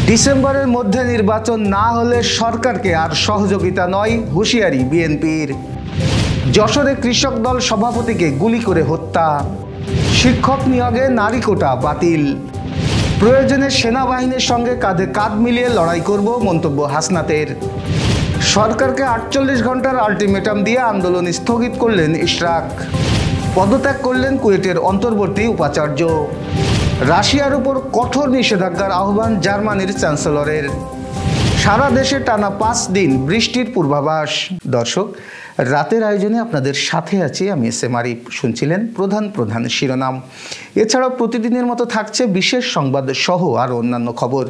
ডিসেম্বরের মধ্যে নির্বাচন না হলে সরকারকে আর সহযোগিতা নয়, হুঁশিয়ারি বিএনপির। যশোরে কৃষক দল সভাপতিকে গুলি করে হত্যা। শিক্ষক নিয়োগে নারী কোটা বাতিল। প্রয়োজনে সেনাবাহিনীর সঙ্গে কাঁধে কাঁধ মিলিয়ে লড়াই করব, মন্তব্য হাসনাতের। সরকারকে 48 ঘন্টার আলটিমেটাম দিয়ে আন্দোলন স্থগিত করলেন ইশরাক। পদত্যাগ করলেন কুয়েটের অন্তর্বর্তী উপাচার্য। রাশিয়ার উপর কঠোর নিষেধাজ্ঞার আহ্বান জার্মানির চ্যান্সেলরের। সারা দেশে টানা 5 দিন বৃষ্টির পূর্বাভাস। দর্শক, রাতের আয়োজনে আপনাদের সাথে আছি আমি এস.এম. আরিফ। শুনছিলেন প্রধান প্রধান শিরোনাম। এছাড়াও প্রতিদিনের মতো থাকছে বিশেষ সংবাদ সহ আর অন্যান্য খবর।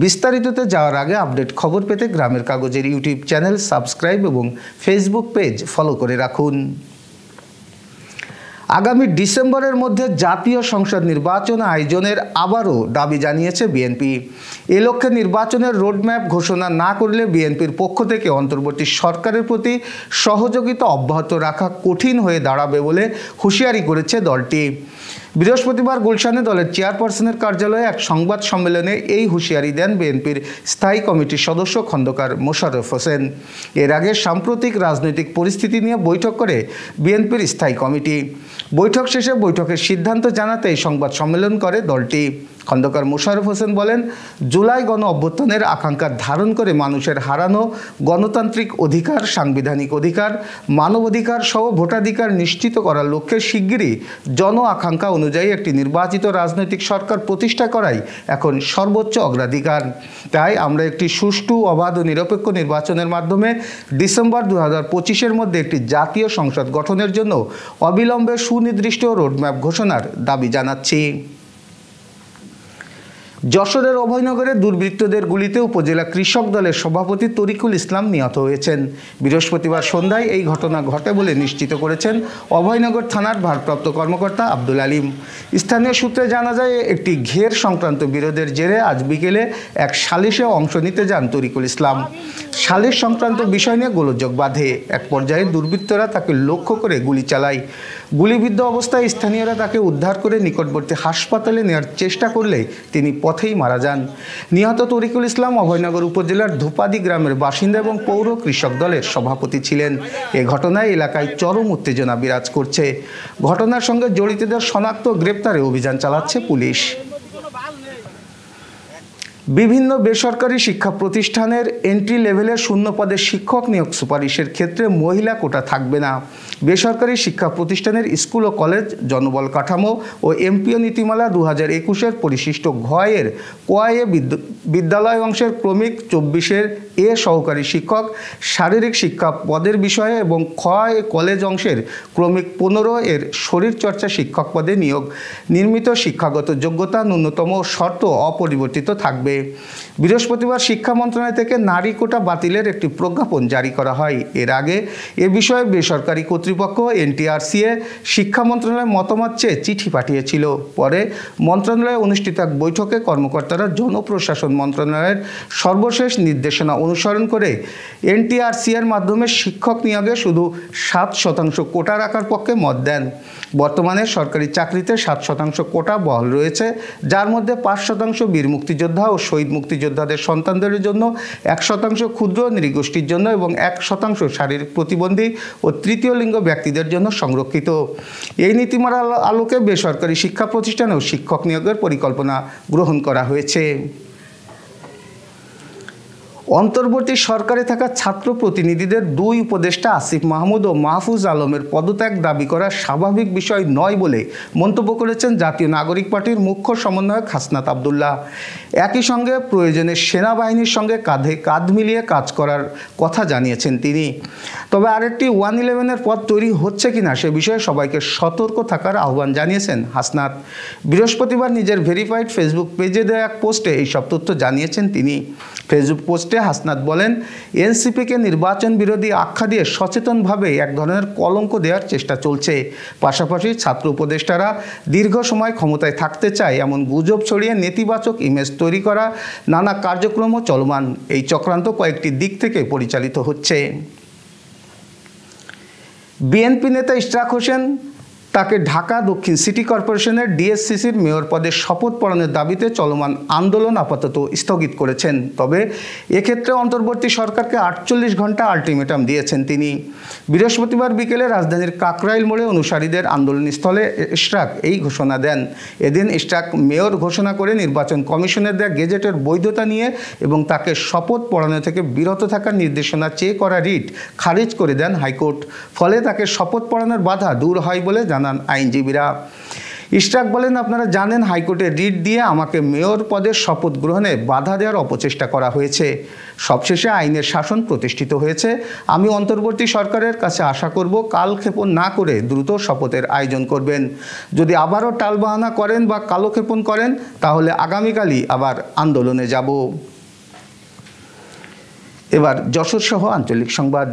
বিস্তারিততে যাওয়ার আগে আপডেট খবর পেতে গ্রামের কাগজের ইউটিউব চ্যানেল সাবস্ক্রাইব এবং ফেসবুক পেজ ফলো করে রাখুন। আগামী ডিসেম্বরের মধ্যে জাতীয় সংসদ নির্বাচন আয়োজনের আবারও দাবি জানিয়েছে বিএনপি। এ লক্ষ্যে নির্বাচনের রোডম্যাপ ঘোষণা না করলে বিএনপির পক্ষ থেকে অন্তর্বর্তী সরকারের প্রতি সহযোগিতা অব্যাহত রাখা কঠিন হয়ে দাঁড়াবে বলে হুঁশিয়ারি করেছে দলটি। বৃহস্পতিবার গুলশানে দলের চেয়ারপারসনের কার্যালয়ে এক সংবাদ সম্মেলনে এই হুঁশিয়ারি দেন বিএনপির স্থায়ী কমিটির সদস্য খন্দকার মোশাররফ হোসেন। এর আগে সাম্প্রতিক রাজনৈতিক পরিস্থিতি নিয়ে বৈঠক করে বিএনপির স্থায়ী কমিটি। বৈঠক শেষে বৈঠকের সিদ্ধান্ত জানাতে এই সংবাদ সম্মেলন করে দলটি। খন্দকার মোশাররফ হোসেন বলেন, জুলাই গণ অভ্যুত্থানের আকাঙ্ক্ষা ধারণ করে মানুষের হারানো গণতান্ত্রিক অধিকার, সাংবিধানিক অধিকার, মানবাধিকার সহ ভোটাধিকার নিশ্চিত করার লক্ষ্যে শিগগিরই জন আকাঙ্ক্ষা অনুযায়ী একটি নির্বাচিত রাজনৈতিক সরকার প্রতিষ্ঠা করাই এখন সর্বোচ্চ অগ্রাধিকার। তাই আমরা একটি সুষ্ঠু, অবাধ ও নিরপেক্ষ নির্বাচনের মাধ্যমে ডিসেম্বর 2025-এর মধ্যে একটি জাতীয় সংসদ গঠনের জন্য অবিলম্বে সুনির্দিষ্ট রোডম্যাপ ঘোষণার দাবি জানাচ্ছি। যশোরের অভয়নগরে দুর্বৃত্তদের গুলিতে উপজেলা কৃষক দলের সভাপতি তরিকুল ইসলাম নিহত হয়েছেন। বৃহস্পতিবার সন্ধ্যায় এই ঘটনা ঘটে বলে নিশ্চিত করেছেন অভয়নগর থানার ভারপ্রাপ্ত কর্মকর্তা আব্দুল আলিম। স্থানীয় সূত্রে জানা যায়, একটি ঘের সংক্রান্ত বিরোধের জেরে আজ বিকেলে এক সালিশে অংশ নিতে যান তরিকুল ইসলাম। সালিশ সংক্রান্ত বিষয় নিয়ে গোলযোগ বাধে। এক পর্যায়ে দুর্বৃত্তরা তাকে লক্ষ্য করে গুলি চালায়। গুলিবিদ্ধ অবস্থায় স্থানীয়রা তাকে উদ্ধার করে নিকটবর্তী হাসপাতালে নেওয়ার চেষ্টা করলে তিনি পথেই মারা যান। নিহত তরিকুল ইসলাম অভয়নগর উপজেলার ধূপাদি গ্রামের বাসিন্দা এবং পৌর কৃষক দলের সভাপতি ছিলেন। এ ঘটনায় এলাকায় চরম উত্তেজনা বিরাজ করছে। ঘটনার সঙ্গে জড়িতদের শনাক্ত গ্রেপ্তারে অভিযান চালাচ্ছে পুলিশ। বিভিন্ন বেসরকারি শিক্ষা প্রতিষ্ঠানের এন্ট্রি লেভেলের শূন্য পদে শিক্ষক নিয়োগ সুপারিশের ক্ষেত্রে মহিলা কোটা থাকবে না। বেসরকারি শিক্ষা প্রতিষ্ঠানের স্কুল ও কলেজ, জনবল কাঠামো ও এমপিও নীতিমালা 2021-এর পরিশিষ্ট ঘ-এর ক-এ বিদ্যালয় অংশের ক্রমিক 24-এর এ সহকারী শিক্ষক শারীরিক শিক্ষা পদের বিষয়ে এবং খ-এ কলেজ অংশের ক্রমিক 15-এর শরীরচর্চা শিক্ষক পদে নিয়োগ নির্মিত শিক্ষাগত যোগ্যতা ন্যূনতম শর্ত অপরিবর্তিত থাকবে। বৃহস্পতিবার শিক্ষা মন্ত্রণালয় থেকে নারী কোটা বাতিলের একটি প্রজ্ঞাপন জারি করা হয়। এর আগে এ বিষয়ে বেসরকারি কর্তৃপক্ষ এনটিআরসিএ শিক্ষা মন্ত্রণালয় মতামত চেয়ে চিঠি পাঠিয়েছিল। পরে মন্ত্রণালয়ে অনুষ্ঠিত এক বৈঠকে কর্মকর্তারা জনপ্রশাসন মন্ত্রণালয়ের সর্বশেষ নির্দেশনা অনুসরণ করে এনটিআরসিএর মাধ্যমে শিক্ষক নিয়োগে শুধু 7% কোটা রাখার পক্ষে মত দেন। বর্তমানে সরকারি চাকরিতে 7% কোটা বহাল রয়েছে, যার মধ্যে 5% বীর মুক্তিযোদ্ধা ও শহীদ মুক্তিযোদ্ধাদের সন্তানদের জন্য, 1% ক্ষুদ্র নৃগোষ্ঠীর জন্য এবং 1% শারীরিক প্রতিবন্ধী ও তৃতীয় লিঙ্গ ব্যক্তিদের জন্য সংরক্ষিত। এই নীতিমালার আলোকে বেসরকারি শিক্ষা প্রতিষ্ঠানেও শিক্ষক নিয়োগের পরিকল্পনা গ্রহণ করা হয়েছে। অন্তর্বর্তী সরকারে থাকা ছাত্র প্রতিনিধিদের 2 উপদেষ্টা আসিফ মাহমুদ ও মাহফুজ আলমের পদত্যাগ দাবি করা স্বাভাবিক বিষয় নয় বলে মন্তব্য করেছেন জাতীয় নাগরিক পার্টির মুখ্য সমন্বয়ক হাসনাত আবদুল্লাহ। একই সঙ্গে প্রয়োজনে সেনাবাহিনীর সঙ্গে কাঁধে কাঁধ মিলিয়ে কাজ করার কথা জানিয়েছেন তিনি। তবে আরেকটি 111-এর পদ তৈরি হচ্ছে কিনা সে বিষয়ে সবাইকে সতর্ক থাকার আহ্বান জানিয়েছেন হাসনাত। বৃহস্পতিবার নিজের ভেরিফাইড ফেসবুক পেজে দেওয়া এক পোস্টে এইসব তথ্য জানিয়েছেন তিনি। ফেসবুক পোস্টে হাসনাত বলেন, এনসিপিকে নির্বাচন বিরোধী আখ্যা দিয়ে সচেতনভাবে এক ধরনের কলঙ্ক দেওয়ার চেষ্টা চলছে। পাশাপাশি ছাত্র উপদেষ্টারা দীর্ঘ সময় ক্ষমতায় থাকতে চায় এমন গুজব ছড়িয়ে নেতিবাচক ইমেজ তৈরি করা নানা কার্যক্রমও চলমান। এই চক্রান্ত কয়েকটি দিক থেকে পরিচালিত হচ্ছে। বিএনপি নেতা ইশরাক হোসেন তাকে ঢাকা দক্ষিণ সিটি কর্পোরেশনের ডিএসসিসির মেয়র পদে শপথ পড়ানোর দাবিতে চলমান আন্দোলন আপাতত স্থগিত করেছেন। তবে এক্ষেত্রে অন্তর্বর্তী সরকারকে 48 ঘন্টা আলটিমেটাম দিয়েছেন তিনি। বৃহস্পতিবার বিকেলে রাজধানীর কাকরাইল মোড়ে অনুসারীদের আন্দোলনস্থলে ইশরাক এই ঘোষণা দেন। এদিন ইশরাক মেয়র ঘোষণা করে নির্বাচন কমিশনের দেওয়া গেজেটের বৈধতা নিয়ে এবং তাকে শপথ পড়ানো থেকে বিরত থাকার নির্দেশনা চেয়ে করা রিট খারিজ করে দেন হাইকোর্ট। ফলে তাকে শপথ পড়ানোর বাধা দূর হয় বলে জানান আইনজীবীরা। ইশরাক বলেন, আপনারা জানেন হাইকোর্টে রিট দিয়ে আমাকে মেয়র পদের শপথ গ্রহণে বাধা দেওয়ার অপচেষ্টা করা হয়েছে। সবশেষে আইনের শাসন প্রতিষ্ঠিত হয়েছে। আমি অন্তর্বর্তী সরকারের কাছে আশা করব কালক্ষেপণ না করে দ্রুত শপথের আয়োজন করবেন। যদি আবারও টালবাহানা করেন বা কালক্ষেপণ করেন তাহলে আগামীকালই আবার আন্দোলনে যাব। এবার যশোর সহ আঞ্চলিক সংবাদ।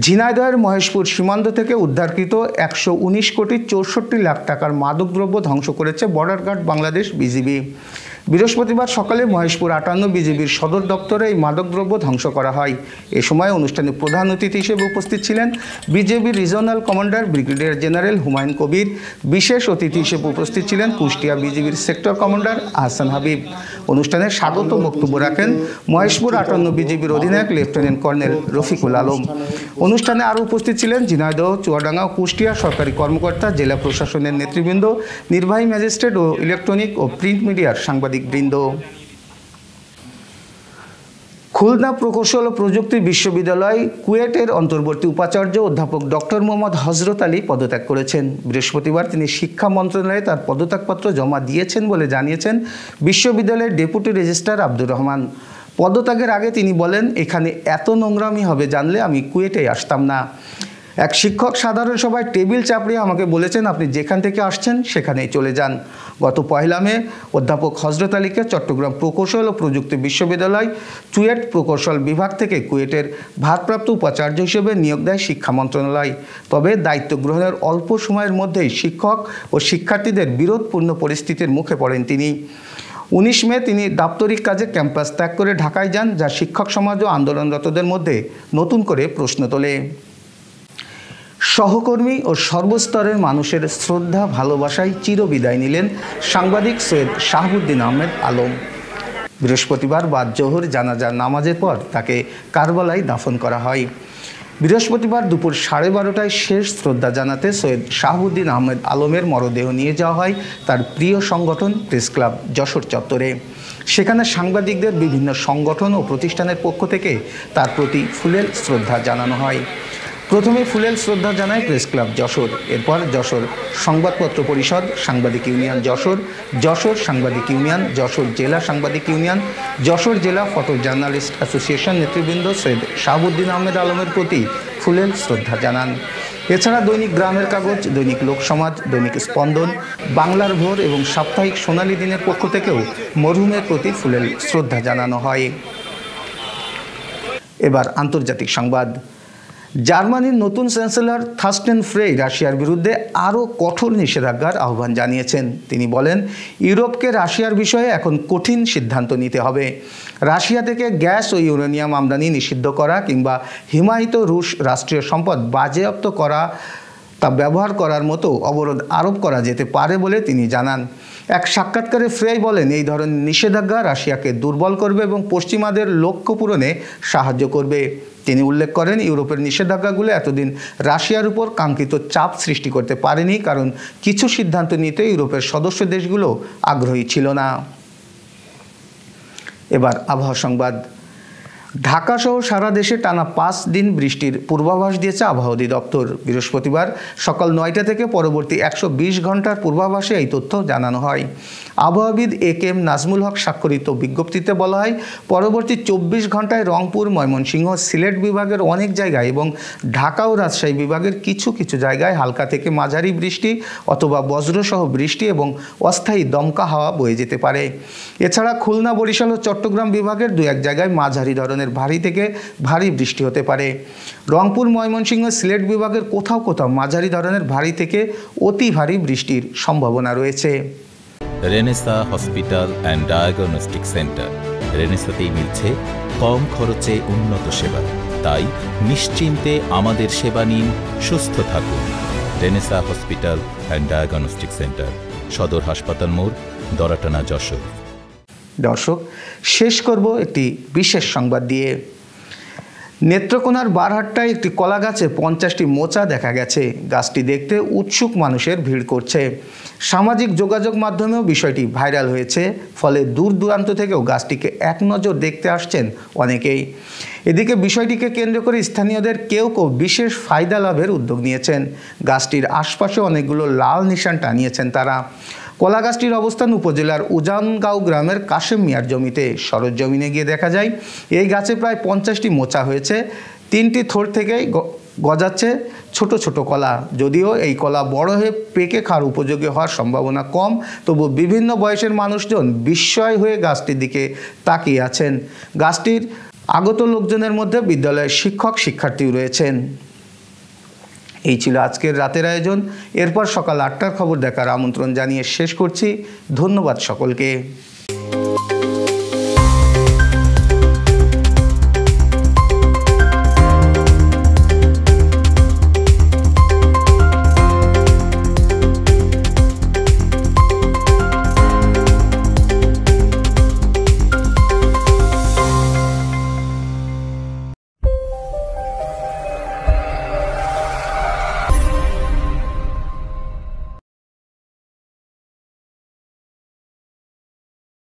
ঝিনাইদহের মহেশপুর সীমান্ত থেকে উদ্ধারকৃত 119 কোটি 64 লাখ টাকার মাদকদ্রব্য ধ্বংস করেছে বর্ডার গার্ড বাংলাদেশ বিজিবি। বৃহস্পতিবার সকালে মহেশপুর 58 বিজিবির সদর দপ্তরে এই মাদকদ্রব্য ধ্বংস করা হয়। এ সময় অনুষ্ঠানে প্রধান অতিথি হিসেবে উপস্থিত ছিলেন বিজেপির regional commander brigadier general Humayun Kabir. বিশেষ অতিথি হিসেবে উপস্থিত ছিলেন কুষ্টিয়া বিজিবির সেক্টর কমান্ডার আহসান হাবিব। অনুষ্ঠানে স্বাগত বক্তব্য রাখেন মহেশপুর 58 বিজিবির অধিনায়ক লেফটেন্যান্ট কর্নেল রফিকুল আলম। অনুষ্ঠানে আরও উপস্থিত ছিলেন ঝিনাইদহ, চুয়াডাঙ্গা ও কুষ্টিয়া সরকারি কর্মকর্তা, জেলা প্রশাসনের নেতৃবৃন্দ, নির্বাহী ম্যাজিস্ট্রেট ও ইলেকট্রনিক ও প্রিন্ট মিডিয়ার সাংবাদিকবৃন্দ। খুলনা প্রকৌশল ও প্রযুক্তি বিশ্ববিদ্যালয় কুয়েটের অন্তর্বর্তী উপাচার্য অধ্যাপক ডক্টর মোহাম্মদ হজরত আলী পদত্যাগ করেছেন। বৃহস্পতিবার তিনি শিক্ষা মন্ত্রণালয়ে তার পদত্যাগপত্র জমা দিয়েছেন বলে জানিয়েছেন বিশ্ববিদ্যালয়ের ডেপুটি রেজিস্ট্রার আব্দুর রহমান। পদত্যাগের আগে তিনি বলেন, এখানে এত নোংরামি হবে জানলে আমি কুয়েটে আসতাম না। এক শিক্ষক সাধারণ সভায় টেবিল চাপড়িয়ে আমাকে বলেছেন, আপনি যেখান থেকে আসছেন সেখানেই চলে যান। গত 1 মে অধ্যাপক হজরত আলীকে চট্টগ্রাম প্রকৌশল ও প্রযুক্তি বিশ্ববিদ্যালয় চুয়েট প্রকৌশল বিভাগ থেকে কুয়েটের ভারপ্রাপ্ত উপাচার্য হিসেবে নিয়োগ দেয় শিক্ষা মন্ত্রণালয়। তবে দায়িত্ব গ্রহণের অল্প সময়ের মধ্যেই শিক্ষক ও শিক্ষার্থীদের বিরোধপূর্ণ পরিস্থিতির মুখে পড়েন তিনি। 19 মে তিনি দাপ্তরিক কাজে ক্যাম্পাস ত্যাগ করে ঢাকায় যান, যা শিক্ষক সমাজ ও আন্দোলনরতদের মধ্যে নতুন করে প্রশ্ন তোলে। সহকর্মী ও সর্বস্তরের মানুষের শ্রদ্ধা ভালোবাসায় চিরবিদায় নিলেন সাংবাদিক সৈয়দ শাহাবুদ্দিন আহমেদ আলম। বৃহস্পতিবার বাদ জোহর জানাজার নামাজের পর তাকে কারবালায় দাফন করা হয়। বৃহস্পতিবার দুপুর 12:30টায় শেষ শ্রদ্ধা জানাতে সৈয়দ শাহাবুদ্দিন আহমেদ আলমের মরদেহ নিয়ে যাওয়া হয় তার প্রিয় সংগঠন প্রেস ক্লাব যশোর চত্বরে। সেখানে সাংবাদিকদের বিভিন্ন সংগঠন ও প্রতিষ্ঠানের পক্ষ থেকে তার প্রতি ফুলেল শ্রদ্ধা জানানো হয়। প্রথমে ফুলেল শ্রদ্ধা জানায় প্রেস ক্লাব যশোর, এরপর যশোর সংবাদপত্র পরিষদ, সাংবাদিক ইউনিয়ন যশোর, যশোর সাংবাদিক ইউনিয়ন, যশোর জেলা সাংবাদিক ইউনিয়ন, যশোর জেলা ফটো জার্নালিস্ট অ্যাসোসিয়েশন নেতৃবৃন্দ সৈয়দ শাহাবুদ্দিন আহমেদ আলমের প্রতি ফুলেল শ্রদ্ধা জানান। এছাড়া দৈনিক গ্রামের কাগজ, দৈনিক লোকসমাজ, দৈনিক স্পন্দন, বাংলার ভোর এবং সাপ্তাহিক সোনালী দিনের পক্ষ থেকেও মরহুমের প্রতি ফুলেল শ্রদ্ধা জানানো হয়। এবার আন্তর্জাতিক সংবাদ। জার্মানির নতুন চ্যান্সেলর থার্স্টেন ফ্রেই রাশিয়ার বিরুদ্ধে আরও কঠোর নিষেধাজ্ঞার আহ্বান জানিয়েছেন। তিনি বলেন, ইউরোপকে রাশিয়ার বিষয়ে এখন কঠিন সিদ্ধান্ত নিতে হবে। রাশিয়া থেকে গ্যাস ও ইউরেনিয়াম আমদানি নিষিদ্ধ করা কিংবা হিমায়িত রুশ রাষ্ট্রীয় সম্পদ বাজেয়াপ্ত করা তা ব্যবহার করার মতো অবরোধ আরোপ করা যেতে পারে বলে তিনি জানান। এক সাক্ষাৎকারে ফ্রেই বলেন, এই ধরনের নিষেধাজ্ঞা রাশিয়াকে দুর্বল করবে এবং পশ্চিমাদের লক্ষ্য পূরণে সাহায্য করবে। তিনি উল্লেখ করেন, ইউরোপের নিষেধাজ্ঞাগুলো এতদিন রাশিয়ার উপর কাঙ্ক্ষিত চাপ সৃষ্টি করতে পারেনি, কারণ কিছু সিদ্ধান্ত নিতে ইউরোপের সদস্য দেশগুলো আগ্রহী ছিল না। এবার আবহাওয়া সংবাদ। ঢাকা সহ সারা দেশে টানা 5 দিন বৃষ্টির পূর্বাভাস দিয়েছে আবহাওয়া অধিদপ্তর। বৃহস্পতিবার সকাল 9টা থেকে পরবর্তী 120 ঘন্টার পূর্বাভাসে এই তথ্য জানানো হয়। আবহাওয়াবিদ এ.কে.এম. নাজমুল হক স্বাক্ষরিত বিজ্ঞপ্তিতে বলা হয়, পরবর্তী 24 ঘন্টায় রংপুর, ময়মনসিংহ, সিলেট বিভাগের অনেক জায়গায় এবং ঢাকা ও রাজশাহী বিভাগের কিছু কিছু জায়গায় হালকা থেকে মাঝারি বৃষ্টি অথবা বজ্রসহ বৃষ্টি এবং অস্থায়ী দমকা হাওয়া বয়ে যেতে পারে। এছাড়া খুলনা, বরিশাল ও চট্টগ্রাম বিভাগের 2-1 জায়গায় মাঝারি ধরনের ভারী থেকে ভারী বৃষ্টি হতে পারে। রংপুর, ময়মনসিংহ, সিলেট বিভাগের কোথাও কোথাও মাঝারি ধরনের ভারী থেকে অতি ভারী বৃষ্টির সম্ভাবনা রয়েছে। Renaissance hospital and diagnostic centre. রেনেসাতেই মিলছে কম খরচে উন্নত সেবা, তাই নিশ্চিন্তে আমাদের সেবা নিন, সুস্থ থাকুন। Renaissance hospital and diagnostic centre, সদর হাসপাতাল মোড়, দরাটানা, যশোর। দর্শক, শেষ করব একটি বিশেষ সংবাদ দিয়ে। নেত্রকোনার বারহাট্টায় একটি কলা গাছে 50টি মোচা দেখা গেছে। গাছটি দেখতে উৎসুক মানুষের ভিড় করছে। সামাজিক যোগাযোগ মাধ্যমেও বিষয়টি ভাইরাল হয়েছে, ফলে দূর দূরান্ত থেকেও গাছটিকে এক নজর দেখতে আসছেন অনেকেই। এদিকে বিষয়টিকে কেন্দ্র করে স্থানীয়দের কেউ কেউ বিশেষ ফায়দা লাভের উদ্যোগ নিয়েছেন। গাছটির আশপাশে অনেকগুলো লাল নিশান টানিয়েছেন তারা। কলা গাছটির অবস্থান উপজেলার উজানগাঁও গ্রামের কাশেম মিয়ার জমিতে। সরজমিনে গিয়ে দেখা যায় এই গাছে প্রায় 50টি মোচা হয়েছে। 3টি থোড় থেকেই গজাচ্ছে ছোট ছোট কলা। যদিও এই কলা বড় হয়ে পেকে খাওয়ার উপযোগী হওয়ার সম্ভাবনা কম, তবু বিভিন্ন বয়সের মানুষজন বিস্ময় হয়ে গাছটির দিকে তাকিয়ে আছেন। গাছটির আগত লোকজনের মধ্যে বিদ্যালয়ের শিক্ষক শিক্ষার্থীও রয়েছেন। এই ছিল আজকের রাতের আয়োজন। এরপর সকাল 8টার খবর দেখার আমন্ত্রণ জানিয়ে শেষ করছি। ধন্যবাদ সকলকে।